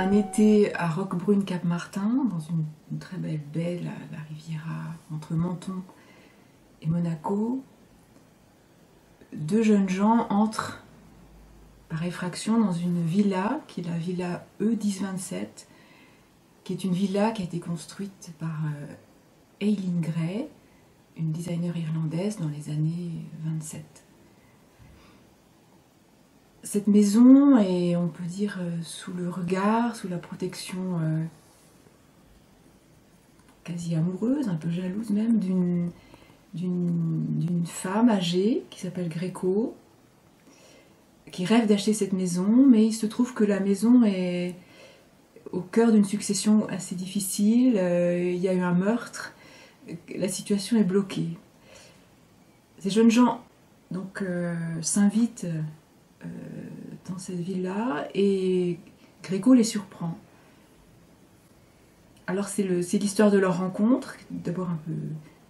un été à Roquebrune-Cap-Martin, dans une très belle baie, la Riviera, entre Menton et Monaco, deux jeunes gens entrent par effraction dans une villa, qui est la villa E1027, qui est une villa qui a été construite par Eileen Gray, une designer irlandaise dans les années 27. Cette maison est, on peut dire, sous le regard, sous la protection quasi amoureuse, un peu jalouse même, d'une femme âgée qui s'appelle Gréco, qui rêve d'acheter cette maison, mais il se trouve que la maison est au cœur d'une succession assez difficile, il y a eu un meurtre, la situation est bloquée. Ces jeunes gens donc s'invitent dans cette villa et Gréco les surprend. Alors c'est l'histoire de leur rencontre, d'abord un peu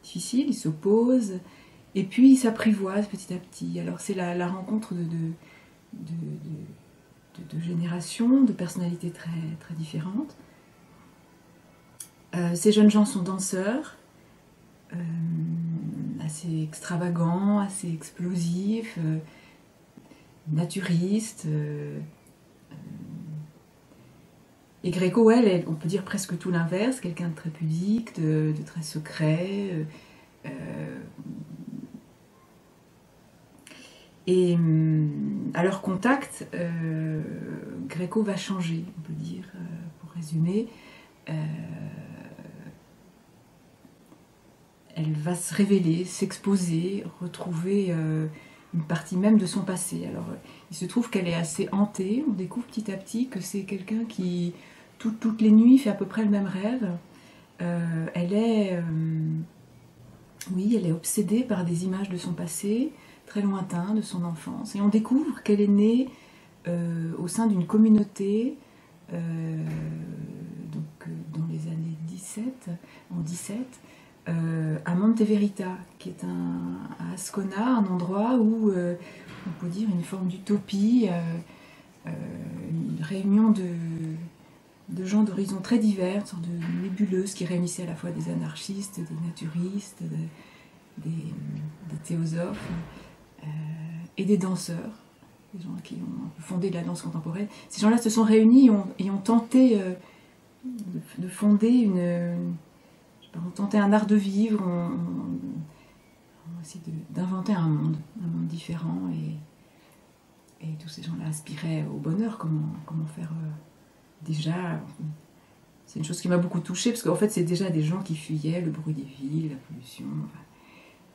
difficile, ils s'opposent et puis ils s'apprivoisent petit à petit. Alors c'est la rencontre de générations, de personnalités très, très différentes. Ces jeunes gens sont danseurs, assez extravagants, assez explosifs, naturistes. Et Gréco, elle, on peut dire presque tout l'inverse, quelqu'un de très pudique, de très secret. Et à leur contact, Gréco va changer, on peut dire, pour résumer. Elle va se révéler, s'exposer, retrouver une partie même de son passé. Alors, il se trouve qu'elle est assez hantée. On découvre petit à petit que c'est quelqu'un qui, toutes les nuits, fait à peu près le même rêve. Elle est obsédée par des images de son passé, très lointain, de son enfance. Et on découvre qu'elle est née au sein d'une communauté, dans les années 17, à Monteverita, qui est à Ascona, un endroit où on peut dire une forme d'utopie, une réunion de gens d'horizons très divers, une sorte de nébuleuse qui réunissait à la fois des anarchistes, des naturistes, des théosophes et des danseurs, des gens qui ont fondé la danse contemporaine. Ces gens-là se sont réunis et ont tenté de fonder on tentait un art de vivre, on essayait d'inventer un monde différent, et tous ces gens-là aspiraient au bonheur. Comment faire déjà. C'est une chose qui m'a beaucoup touchée, parce qu'en fait c'est déjà des gens qui fuyaient le bruit des villes, la pollution,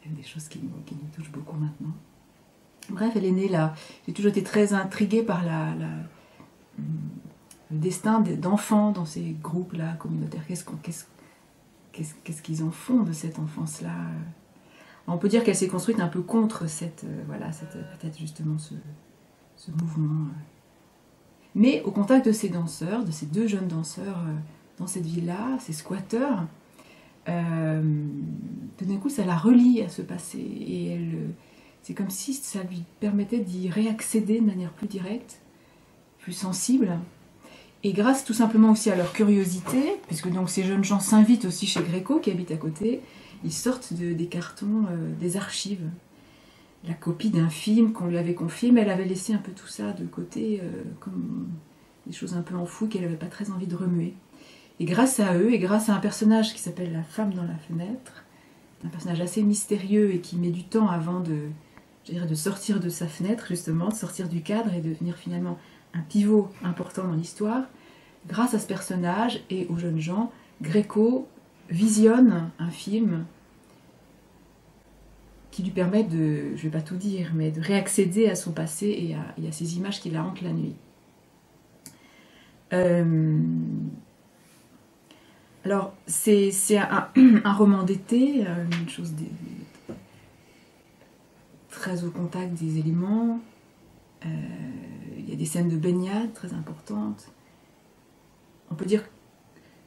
des choses qui nous touchent beaucoup maintenant. Bref, elle est née là. J'ai toujours été très intriguée par le destin d'enfants dans ces groupes-là communautaires. Qu'est-ce qu'ils en font de cette enfance-là? On peut dire qu'elle s'est construite un peu contre peut-être justement ce mouvement. Mais au contact de ces danseurs, de ces deux jeunes danseurs dans cette villa, ces squatteurs, tout d'un coup ça la relie à ce passé. Et c'est comme si ça lui permettait d'y réaccéder de manière plus directe, plus sensible. Et grâce tout simplement aussi à leur curiosité, puisque donc ces jeunes gens s'invitent aussi chez Gréco, qui habite à côté, ils sortent des cartons, des archives. La copie d'un film qu'on lui avait confié, mais elle avait laissé un peu tout ça de côté, comme des choses un peu enfouies qu'elle n'avait pas très envie de remuer. Et grâce à eux, et grâce à un personnage qui s'appelle la femme dans la fenêtre, un personnage assez mystérieux et qui met du temps avant de sortir de sa fenêtre, justement, de sortir du cadre et de devenir finalement un pivot important dans l'histoire. Grâce à ce personnage et aux jeunes gens, Gréco visionne un film qui lui permet je ne vais pas tout dire, mais de réaccéder à son passé et à ces images qui la hantent la nuit. Alors, c'est un roman d'été, une chose très au contact des éléments. Il y a des scènes de baignade très importantes. On peut dire que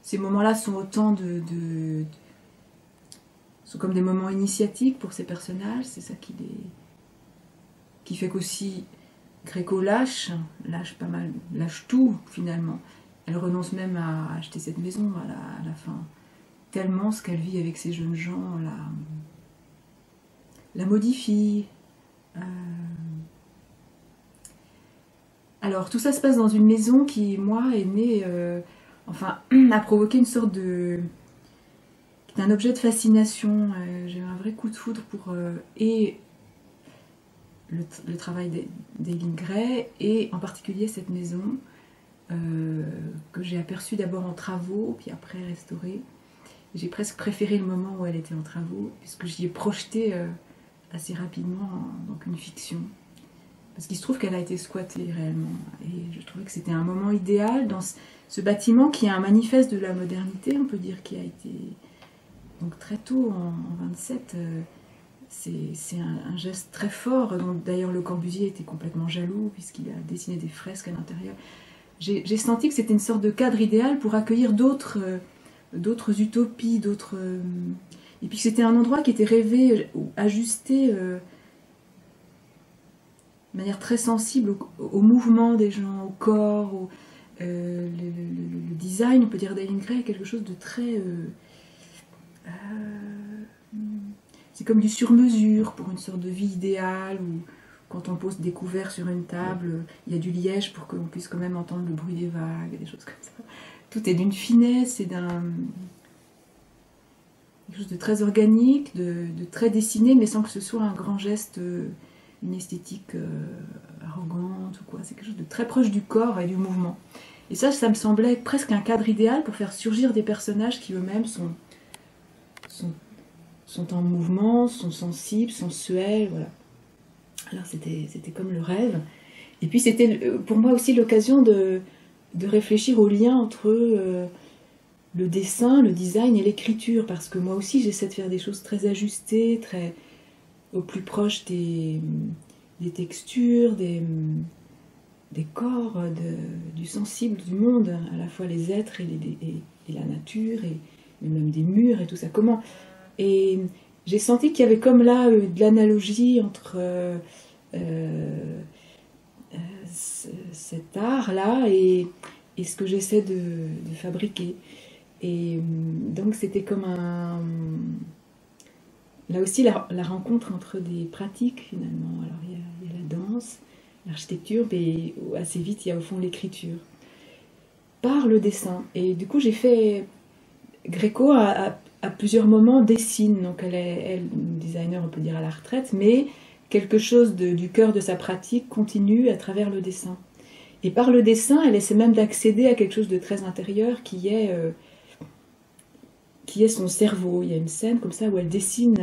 ces moments-là sont autant sont comme des moments initiatiques pour ces personnages. C'est ça qui fait qu'aussi Gréco lâche pas mal, lâche tout finalement. elle renonce même à acheter cette maison à la fin. Tellement ce qu'elle vit avec ces jeunes gens la modifie. Alors tout ça se passe dans une maison qui, moi, est née, enfin, a provoqué une sorte de... C'est un objet de fascination. J'ai eu un vrai coup de foudre pour et le travail d'Eileen Gray et en particulier cette maison que j'ai aperçue d'abord en travaux puis après restaurée. J'ai presque préféré le moment où elle était en travaux puisque j'y ai projeté assez rapidement donc une fiction. Parce qu'il se trouve qu'elle a été squattée réellement et je trouvais que c'était un moment idéal dans ce bâtiment qui est un manifeste de la modernité, on peut dire, qui a été... Donc très tôt, en 27, c'est un geste très fort, dont d'ailleurs Le Corbusier était complètement jaloux, puisqu'il a dessiné des fresques à l'intérieur. J'ai senti que c'était une sorte de cadre idéal pour accueillir d'autres utopies, d'autres... et puis c'était un endroit qui était rêvé, ajusté de manière très sensible au mouvement des gens, au corps, le design, on peut dire, d'Eileen Gray, quelque chose de très... c'est comme du sur-mesure pour une sorte de vie idéale où quand on pose des couverts sur une table, il y a du liège pour que l'on puisse quand même entendre le bruit des vagues, des choses comme ça. Tout est d'une finesse et quelque chose de très organique, de très dessiné, mais sans que ce soit un grand geste, une esthétique arrogante ou quoi. C'est quelque chose de très proche du corps et du mouvement. Et ça me semblait presque un cadre idéal pour faire surgir des personnages qui eux-mêmes sont en mouvement, sont sensibles, sensuels, voilà. Alors c'était comme le rêve. Et puis c'était pour moi aussi l'occasion de réfléchir au lien entre le dessin, le design et l'écriture, parce que moi aussi j'essaie de faire des choses très ajustées, très au plus proche des textures, des corps, du sensible du monde, à la fois les êtres et la nature, et même des murs et tout ça. Et j'ai senti qu'il y avait comme là de l'analogie entre cet art-là et ce que j'essaie de fabriquer. Et donc c'était comme là aussi la rencontre entre des pratiques finalement. Alors il y a la danse, l'architecture, mais assez vite il y a au fond l'écriture. Par le dessin. Et du coup j'ai fait... Gréco à plusieurs moments dessine, donc elle est designer, on peut dire, à la retraite, mais quelque chose du cœur de sa pratique continue à travers le dessin. Et par le dessin, elle essaie même d'accéder à quelque chose de très intérieur qui est son cerveau. Il y a une scène comme ça où elle dessine,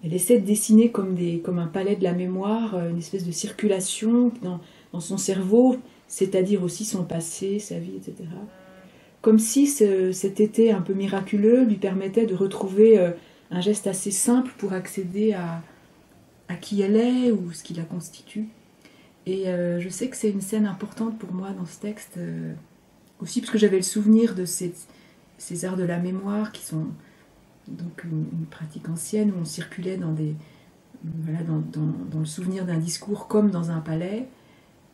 elle essaie de dessiner comme un palais de la mémoire, une espèce de circulation dans son cerveau, c'est-à-dire aussi son passé, sa vie, etc. Comme si cet été un peu miraculeux lui permettait de retrouver un geste assez simple pour accéder à qui elle est ou ce qui la constitue. Et je sais que c'est une scène importante pour moi dans ce texte, aussi parce que j'avais le souvenir de ces arts de la mémoire qui sont donc une pratique ancienne où on circulait dans le souvenir d'un discours comme dans un palais.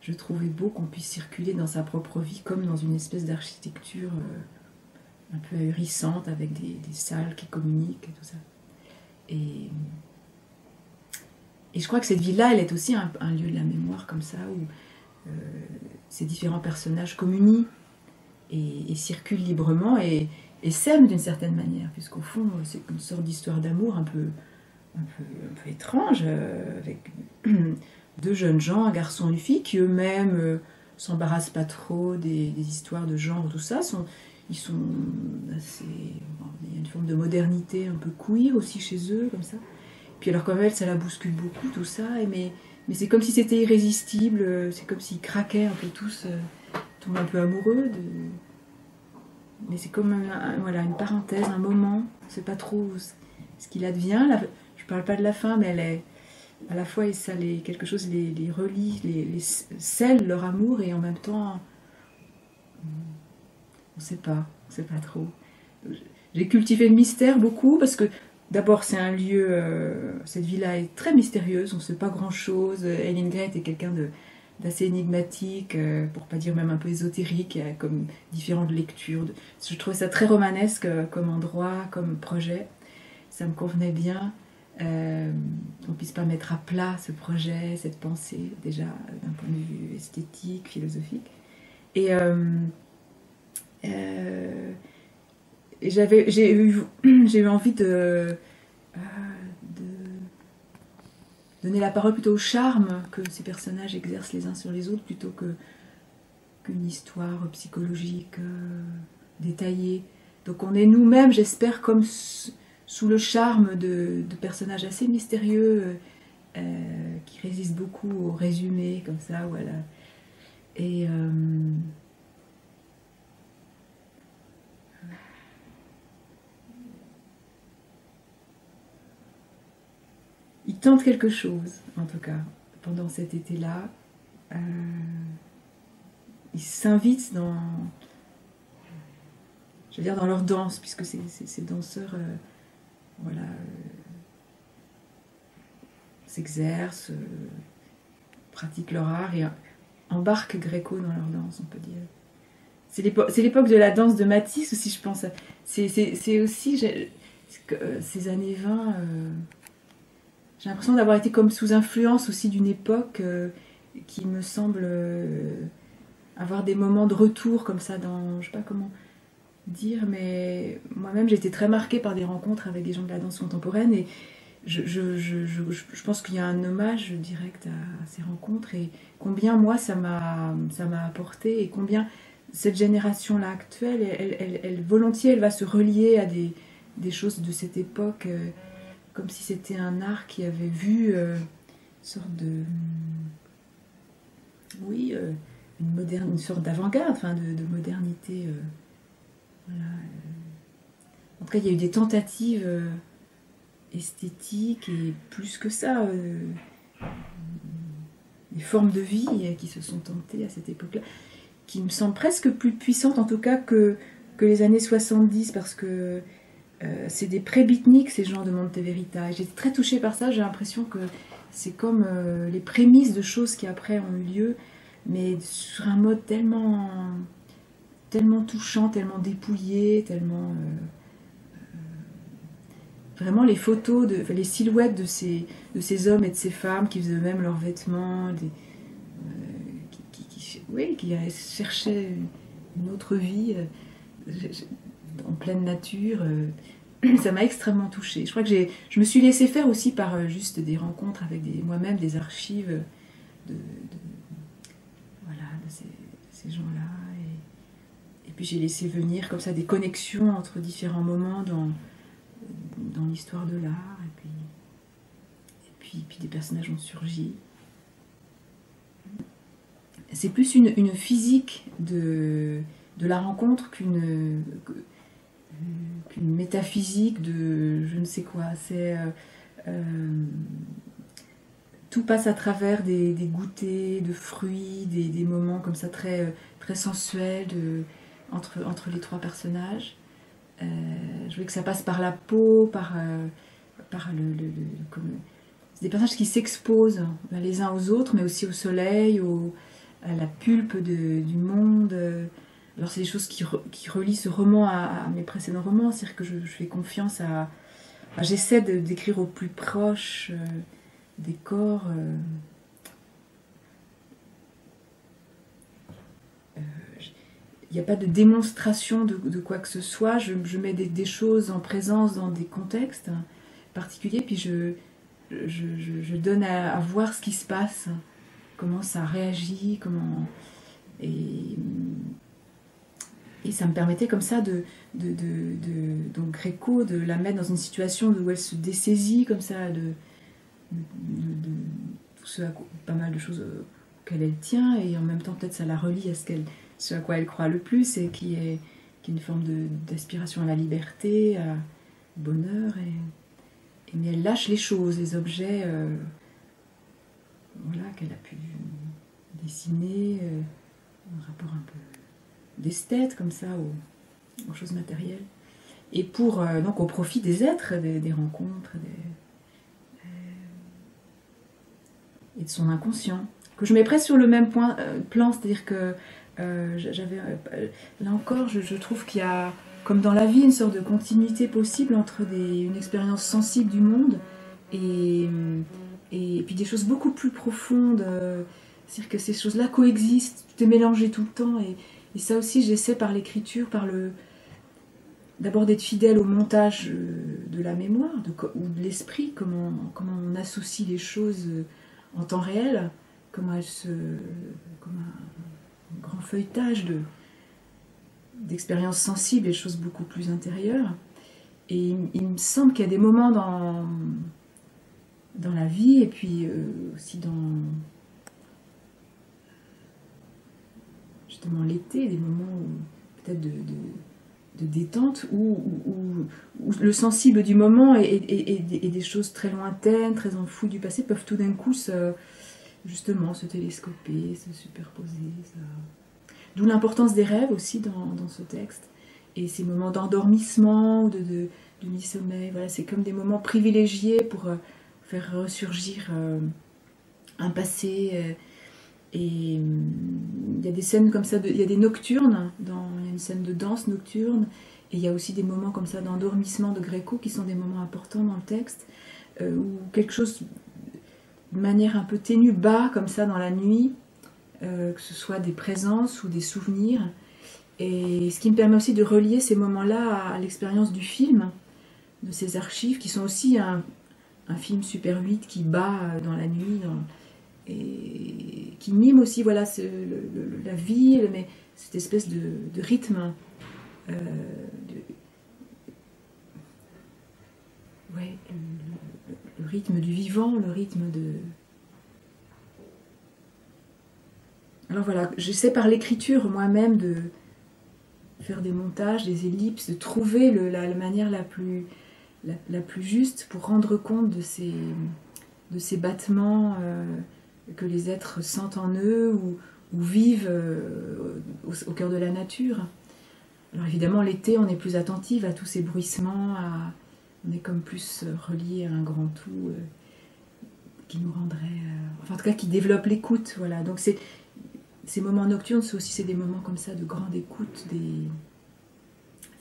Je trouvais beau qu'on puisse circuler dans sa propre vie comme dans une espèce d'architecture un peu ahurissante avec des salles qui communiquent et tout ça. Et je crois que cette ville-là, elle est aussi un lieu de la mémoire comme ça, où ces différents personnages communient et circulent librement et s'aiment d'une certaine manière, puisqu'au fond, c'est une sorte d'histoire d'amour un peu étrange, avec... deux jeunes gens, un garçon et une fille, qui eux-mêmes s'embarrassent pas trop des histoires de genre, tout ça. Ils sont assez... Bon, il y a une forme de modernité un peu queer aussi chez eux, comme ça. Puis alors comme elle, ça la bouscule beaucoup, tout ça. Mais c'est comme si c'était irrésistible, c'est comme s'ils craquaient un peu tous, tombent un peu amoureux. Mais c'est comme voilà, une parenthèse, un moment. On ne sait pas trop ce qu'il advient. Là, je parle pas de la fin, mais elle est... À la fois, ça quelque chose les relie, les scelle leur amour, et en même temps, on ne sait pas trop. J'ai cultivé le mystère beaucoup, parce que d'abord c'est un lieu, cette villa est très mystérieuse, on ne sait pas grand-chose. Eileen Gray était quelqu'un d'assez énigmatique, pour pas dire même un peu ésotérique, comme différentes lectures. Je trouvais ça très romanesque comme endroit, comme projet. Ça me convenait bien. On puisse pas mettre à plat ce projet, cette pensée, déjà d'un point de vue esthétique, philosophique. Et, j'ai eu envie de donner la parole plutôt au charme que ces personnages exercent les uns sur les autres, plutôt qu'une histoire psychologique détaillée. Donc on est nous-mêmes, j'espère, comme sous le charme de personnages assez mystérieux qui résistent beaucoup au résumé, comme ça, voilà. Et ils tentent quelque chose, en tout cas, pendant cet été-là. Ils s'invitent dans, je veux dire, dans leur danse, puisque ces danseurs, voilà, s'exercent, pratiquent leur art et embarquent Gréco dans leur danse, on peut dire. C'est l'époque de la danse de Matisse aussi, je pense. C'est aussi ces années 20. J'ai l'impression d'avoir été comme sous influence aussi d'une époque qui me semble avoir des moments de retour comme ça dans, je sais pas comment dire, mais moi-même j'ai été très marquée par des rencontres avec des gens de la danse contemporaine et je pense qu'il y a un hommage direct à ces rencontres et combien moi ça m'a apporté et combien cette génération-là actuelle, elle volontiers elle va se relier à des choses de cette époque. Comme si c'était un art qui avait vu une sorte de... Oui, une sorte d'avant-garde, enfin de modernité. Voilà. En tout cas, il y a eu des tentatives esthétiques et plus que ça, des formes de vie qui se sont tentées à cette époque-là, qui me semblent presque plus puissantes en tout cas que les années 70, parce que c'est des pré-beatniks, ces gens de Monteverita. J'étais très touchée par ça, j'ai l'impression que c'est comme les prémices de choses qui après ont eu lieu, mais sur un mode tellement touchant, tellement dépouillé, tellement... vraiment les photos, les silhouettes de ces hommes et de ces femmes qui faisaient eux-mêmes leurs vêtements, qui cherchaient une autre vie en pleine nature. Ça m'a extrêmement touchée. Je crois que je me suis laissée faire aussi par juste des rencontres avec moi-même des archives voilà, de ces gens-là. Et puis j'ai laissé venir comme ça des connexions entre différents moments dans l'histoire de l'art. Et puis des personnages ont surgi. C'est plus une physique de la rencontre qu'une métaphysique de je ne sais quoi. Tout passe à travers des goûters de fruits, des moments comme ça très, très sensuels entre les trois personnages. Je voulais que ça passe par la peau, par c'est des personnages qui s'exposent les uns aux autres, mais aussi au soleil, à la pulpe du monde. Alors c'est des choses qui relient ce roman à mes précédents romans, c'est-à-dire que je fais confiance j'essaie d'écrire au plus proche des corps. Il n'y a pas de démonstration de quoi que ce soit, je mets des choses en présence dans des contextes particuliers, puis je donne à voir ce qui se passe, comment ça réagit, et ça me permettait comme ça donc Gréco, de la mettre dans une situation où elle se dessaisit comme ça de tout pas mal de choses auxquelles elle tient, et en même temps peut-être ça la relie à ce à quoi elle croit le plus, et qui est une forme d'aspiration à la liberté, au bonheur, mais elle lâche les choses, les objets voilà, qu'elle a pu dessiner, un rapport un peu d'esthète comme ça aux choses matérielles, et donc au profit des êtres, des rencontres et de son inconscient que je mets presque sur le même plan, c'est-à-dire que là encore, je trouve qu'il y a, comme dans la vie, une sorte de continuité possible entre une expérience sensible du monde et, et puis des choses beaucoup plus profondes. C'est-à-dire que ces choses-là coexistent, tout est mélangé tout le temps. Et ça aussi, j'essaie par l'écriture, d'abord d'être fidèle au montage de la mémoire ou de l'esprit, comment on associe les choses en temps réel, comme un grand feuilletage d'expériences sensibles, des choses beaucoup plus intérieures. Et il me semble qu'il y a des moments dans la vie, et puis aussi dans justement l'été, des moments peut-être de détente, où le sensible du moment et des choses très lointaines, très enfouies du passé peuvent tout d'un coup justement se télescoper, se superposer. D'où l'importance des rêves aussi dans ce texte. Et ces moments d'endormissement ou de mi-sommeil, voilà, c'est comme des moments privilégiés pour faire ressurgir un passé. Et il y a des scènes comme ça, il y a des nocturnes, il y a une scène de danse nocturne, et il y a aussi des moments comme ça d'endormissement de Gréco qui sont des moments importants dans le texte, où quelque chose de manière un peu ténue bat comme ça dans la nuit, que ce soit des présences ou des souvenirs. Et ce qui me permet aussi de relier ces moments-là à l'expérience du film, de ces archives qui sont aussi un film Super 8 qui bat dans la nuit, et qui mime aussi voilà, la vie, mais cette espèce de rythme. Ouais, le rythme du vivant, le rythme de... Alors voilà, j'essaie par l'écriture moi-même de faire des montages, des ellipses, de trouver la manière la plus juste pour rendre compte de ces battements que les êtres sentent en eux ou vivent au cœur de la nature. Alors évidemment, l'été, on est plus attentive à tous ces bruissements, on est comme plus relié à un grand tout qui nous rendrait... enfin, en tout cas, qui développe l'écoute. Voilà. Donc ces moments nocturnes, c'est des moments comme ça de grande écoute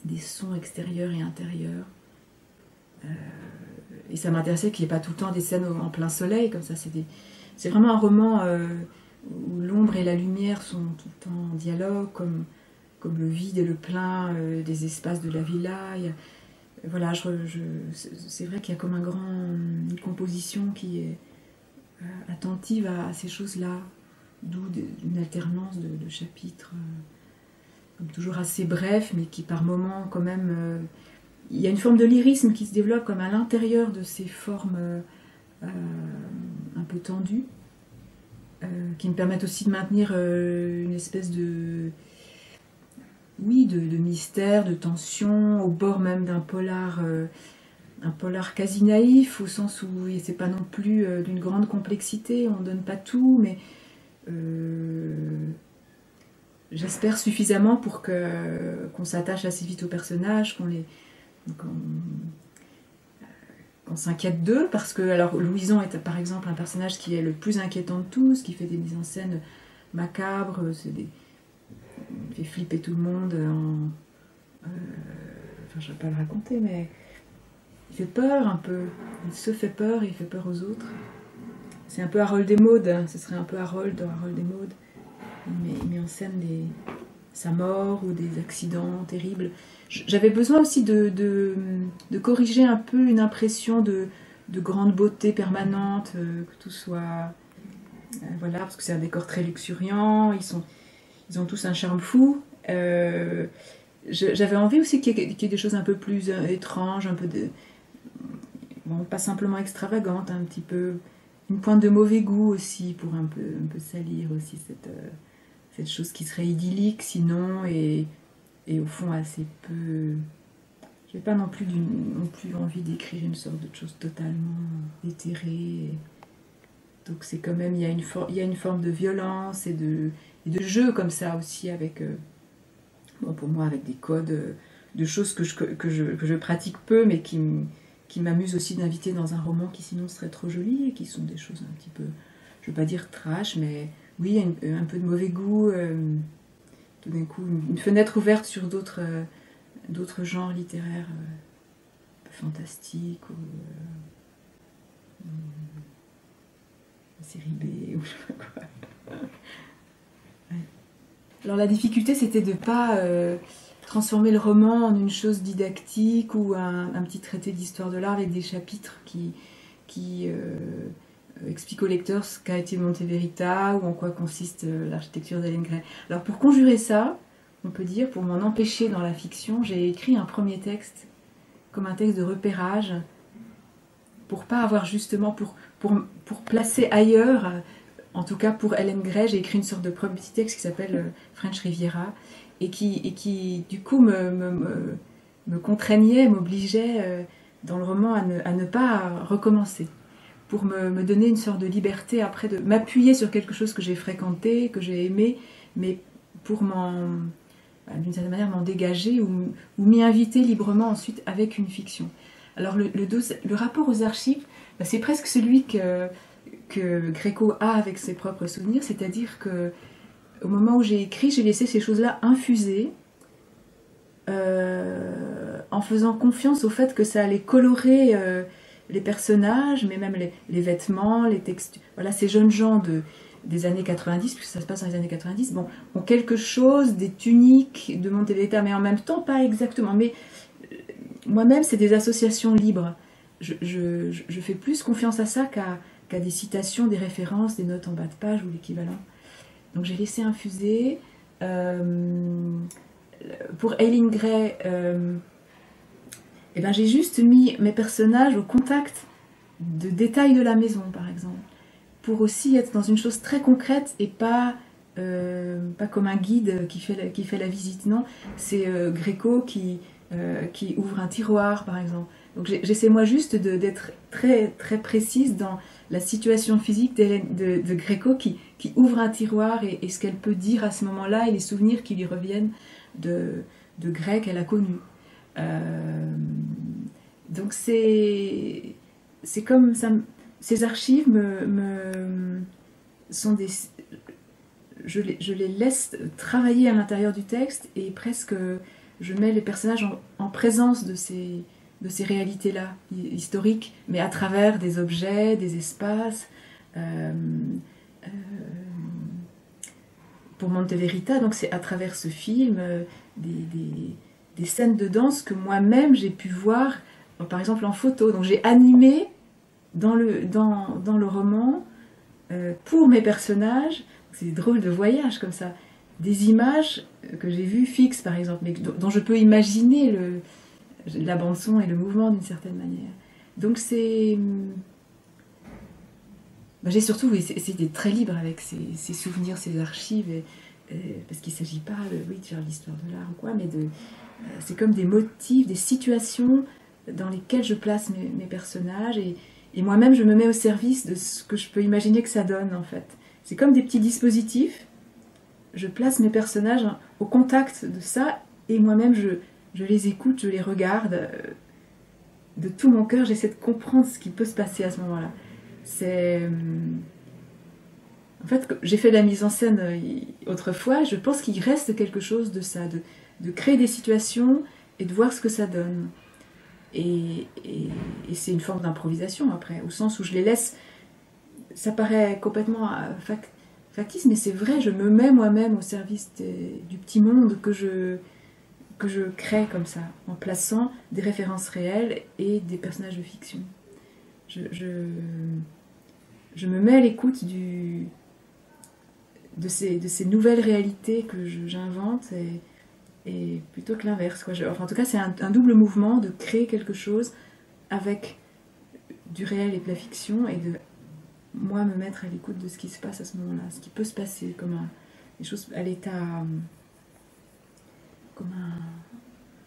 des sons extérieurs et intérieurs. Et ça m'intéressait qu'il n'y ait pas tout le temps des scènes en plein soleil, comme ça. C'est vraiment un roman où l'ombre et la lumière sont tout le temps en dialogue, comme le vide et le plein des espaces de la villa. Voilà, c'est vrai qu'il y a comme une composition qui est attentive à ces choses-là, d'où une alternance de chapitres, comme toujours assez brefs, mais qui par moments quand même... il y a une forme de lyrisme qui se développe comme à l'intérieur de ces formes un peu tendues, qui me permettent aussi de maintenir une espèce de mystère, de tension, au bord même d'un polar, un polar quasi naïf, au sens où c'est pas non plus d'une grande complexité, on donne pas tout, mais j'espère suffisamment pour qu'on s'attache assez vite aux personnages, qu'on s'inquiète d'eux, parce que alors Louison est par exemple un personnage qui est le plus inquiétant de tous, qui fait des mises en scène macabres, il fait flipper tout le monde enfin, je ne vais pas le raconter, mais il fait peur un peu, il se fait peur et il fait peur aux autres. C'est un peu Harold et Maude, hein. Ce serait un peu Harold dans Harold et Maude. Il met en scène sa mort ou des accidents terribles. J'avais besoin aussi de corriger un peu une impression de grande beauté permanente, que tout soit... voilà, parce que c'est un décor très luxuriant, ils ont tous un charme fou. J'avais envie aussi qu'il y ait des choses un peu plus étranges, un peu bon, pas simplement extravagantes, un petit peu... une pointe de mauvais goût aussi, pour un peu salir aussi cette chose qui serait idyllique sinon, et au fond assez peu... Je n'ai pas non plus envie d'écrire une sorte de chose totalement éthérée. Donc c'est quand même, il y a une forme de violence et de jeu comme ça aussi, avec, bon, pour moi, avec des codes de choses que je pratique peu, mais qui m'amusent aussi d'inviter dans un roman qui sinon serait trop joli, et qui sont des choses un petit peu je ne veux pas dire trash, mais oui, un peu de mauvais goût, tout d'un coup, une fenêtre ouverte sur d'autres genres littéraires un peu fantastiques, ou série B, ou je sais pas quoi. Ouais. Alors la difficulté, c'était de ne pas transformer le roman en une chose didactique ou un petit traité d'histoire de l'art avec des chapitres qui expliquent au lecteur ce qu'a été Monteverita ou en quoi consiste l'architecture d'Hélène Gray. Alors pour conjurer ça, on peut dire, pour m'en empêcher dans la fiction, j'ai écrit un premier texte comme un texte de repérage pour pas avoir justement, pour placer ailleurs, en tout cas pour Hélène Gray, j'ai écrit une sorte de premier petit texte qui s'appelle French Riviera et qui du coup me contraignait, m'obligeait dans le roman à ne pas recommencer, pour me donner une sorte de liberté après, de m'appuyer sur quelque chose que j'ai fréquenté, que j'ai aimé, mais pour d'une certaine manière m'en dégager ou m'y inviter librement ensuite avec une fiction. Alors le rapport aux archives, c'est presque celui que Gréco a avec ses propres souvenirs, c'est-à-dire que au moment où j'ai écrit, j'ai laissé ces choses-là infuser en faisant confiance au fait que ça allait colorer les personnages, mais même les vêtements, les textures. Voilà, ces jeunes gens des années 90, puisque ça se passe dans les années 90, bon, ont quelque chose, des tuniques de Monteverita, mais en même temps pas exactement. Mais moi-même, c'est des associations libres. Je fais plus confiance à ça qu'à des citations, des références, des notes en bas de page ou l'équivalent. Donc j'ai laissé infuser. Pour Hélène Gray, j'ai juste mis mes personnages au contact de détails de la maison, par exemple, pour aussi être dans une chose très concrète et pas comme un guide qui fait la visite. Non, c'est Gréco qui ouvre un tiroir, par exemple. Donc j'essaie moi juste d'être très, très précise dans la situation physique de Gréco qui ouvre un tiroir et ce qu'elle peut dire à ce moment-là et les souvenirs qui lui reviennent de Grès qu'elle a connu. Donc c'est comme ça. Ces archives sont des. Je les laisse travailler à l'intérieur du texte et presque je mets les personnages en présence de ces réalités-là, historiques, mais à travers des objets, des espaces. Pour Monteverita, donc c'est à travers ce film des scènes de danse que moi-même j'ai pu voir, par exemple en photo. Donc j'ai animé dans le roman, pour mes personnages, c'est des drôles de voyages comme ça, des images que j'ai vues fixes par exemple, mais dont je peux imaginer la bande-son et le mouvement d'une certaine manière. Donc c'est... j'ai surtout essayé d'être très libre avec ces souvenirs, ces archives, parce qu'il ne s'agit pas de faire l'histoire de l'art ou quoi, mais c'est comme des motifs, des situations dans lesquelles je place mes personnages, et moi-même je me mets au service de ce que je peux imaginer que ça donne en fait. C'est comme des petits dispositifs, je place mes personnages au contact de ça, et moi-même je les écoute, je les regarde, de tout mon cœur, j'essaie de comprendre ce qui peut se passer à ce moment-là. En fait, j'ai fait de la mise en scène autrefois, je pense qu'il reste quelque chose de ça, de créer des situations et de voir ce que ça donne. Et c'est une forme d'improvisation après, au sens où je les laisse, ça paraît complètement factice, mais c'est vrai, je me mets moi-même au service du petit monde que je crée comme ça, en plaçant des références réelles et des personnages de fiction. Je me mets à l'écoute de ces nouvelles réalités que j'invente et plutôt que l'inverse. En tout cas, c'est un double mouvement de créer quelque chose avec du réel et de la fiction et de moi me mettre à l'écoute de ce qui se passe à ce moment-là, ce qui peut se passer comme des choses à l'état,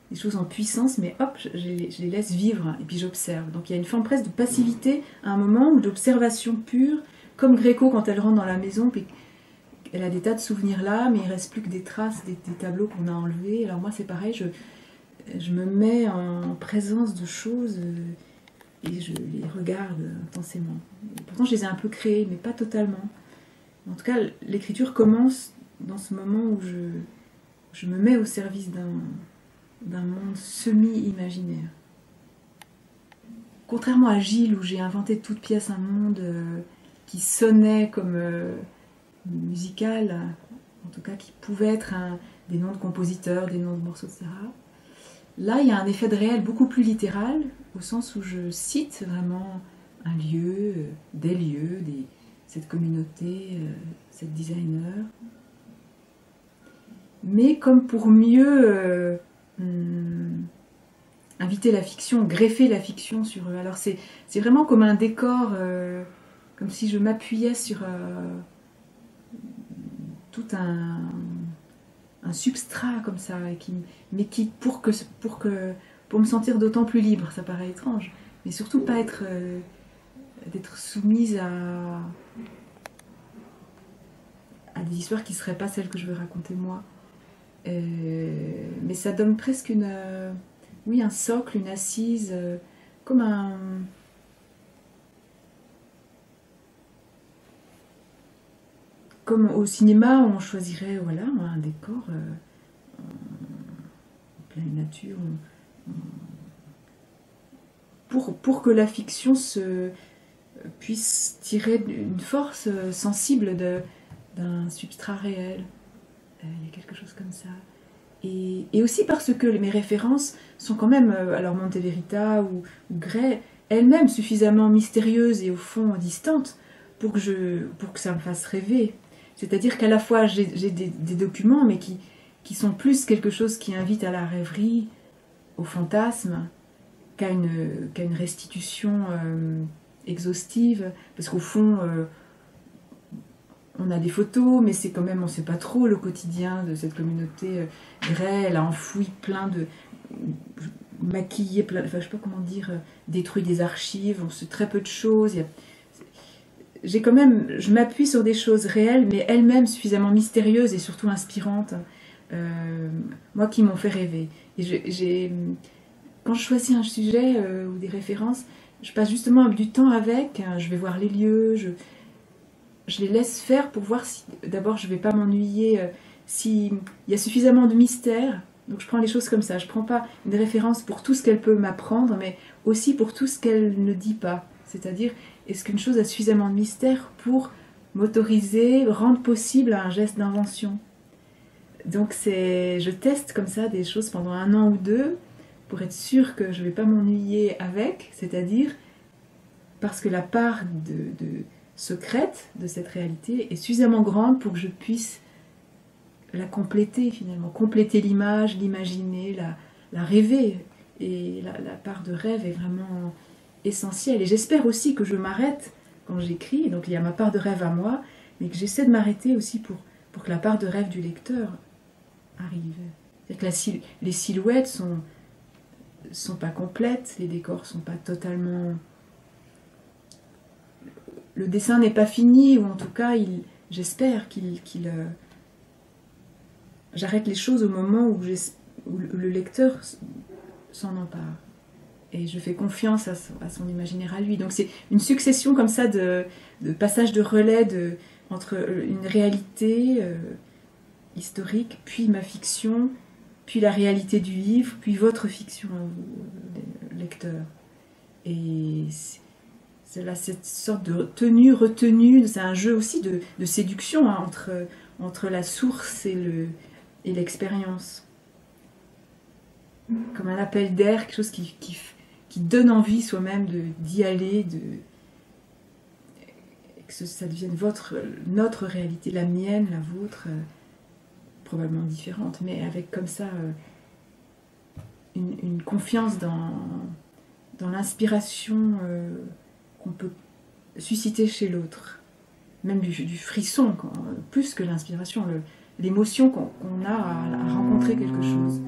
des choses en puissance, mais hop, je les laisse vivre et puis j'observe. Donc il y a une forme presque de passivité à un moment ou d'observation pure, comme Gréco quand elle rentre dans la maison, puis elle a des tas de souvenirs là, mais il ne reste plus que des traces, des tableaux qu'on a enlevés. Alors moi c'est pareil, je me mets en présence de choses et je les regarde intensément. Et pourtant, je les ai un peu créés, mais pas totalement. En tout cas, l'écriture commence dans ce moment où je me mets au service d'un monde semi-imaginaire. Contrairement à Gilles, où j'ai inventé de toutes pièces un monde qui sonnait comme musical, en tout cas qui pouvait être des noms de compositeurs, des noms de morceaux, etc. Là, il y a un effet de réel beaucoup plus littéral, au sens où je cite vraiment un lieu, des lieux, cette communauté, cette designer. Mais comme pour mieux inviter la fiction, greffer la fiction sur eux. Alors c'est vraiment comme un décor, comme si je m'appuyais sur tout un substrat comme ça, mais qui pour me sentir d'autant plus libre, ça paraît étrange, mais surtout pas d'être soumise à des histoires qui ne seraient pas celles que je veux raconter moi. Mais ça donne presque un socle, une assise, comme comme au cinéma, on choisirait un décor en pleine nature, pour que la fiction puisse tirer une force sensible d'un substrat réel. Il y a quelque chose comme ça. Et aussi parce que mes références sont quand même, alors Monteverita ou Gray, elles-mêmes suffisamment mystérieuses et au fond distantes pour que ça me fasse rêver. C'est-à-dire qu'à la fois j'ai des documents, mais qui sont plus quelque chose qui invite à la rêverie, au fantasme, qu'à une restitution exhaustive. Parce qu'au fond, on a des photos, mais c'est quand même, on ne sait pas trop le quotidien de cette communauté. Gray, elle a enfoui plein de... maquillé, je ne sais pas comment dire, détruit des archives, on sait très peu de choses. Je m'appuie sur des choses réelles, mais elles-mêmes suffisamment mystérieuses et surtout inspirantes, moi qui m'ont fait rêver. Et quand je choisis un sujet ou des références, je passe justement du temps avec, je vais voir les lieux, je les laisse faire pour voir si, d'abord, je ne vais pas m'ennuyer, s'il y a suffisamment de mystère. Donc je prends les choses comme ça, je ne prends pas une référence pour tout ce qu'elle peut m'apprendre, mais aussi pour tout ce qu'elle ne dit pas. C'est-à-dire, est-ce qu'une chose a suffisamment de mystère pour m'autoriser, rendre possible un geste d'invention? Donc je teste comme ça des choses pendant 1 an ou 2 pour être sûre que je ne vais pas m'ennuyer avec, c'est-à-dire parce que la part secrète de cette réalité est suffisamment grande pour que je puisse la compléter finalement, compléter l'image, l'imaginer, la rêver. Et la part de rêve est vraiment essentielle. Et j'espère aussi que je m'arrête quand j'écris, donc il y a ma part de rêve à moi, mais que j'essaie de m'arrêter aussi pour que la part de rêve du lecteur arrive. C'est-à-dire que les silhouettes sont pas complètes, les décors sont pas totalement... Le dessin n'est pas fini, ou en tout cas, j'espère j'arrête les choses au moment où le lecteur s'en empare. Et je fais confiance à son imaginaire à lui. Donc c'est une succession comme ça de passages de relais entre une réalité historique, puis ma fiction, puis la réalité du livre, puis votre fiction à vous, lecteur. Et c'est là cette sorte de retenue, c'est un jeu aussi de séduction hein, entre la source et l'expérience. Comme un appel d'air, quelque chose qui donne envie soi-même d'y aller, que ça devienne notre réalité, la mienne, la vôtre, probablement différente, mais avec comme ça une confiance dans l'inspiration qu'on peut susciter chez l'autre, même du frisson, plus que l'inspiration, l'émotion qu'on a à rencontrer quelque chose.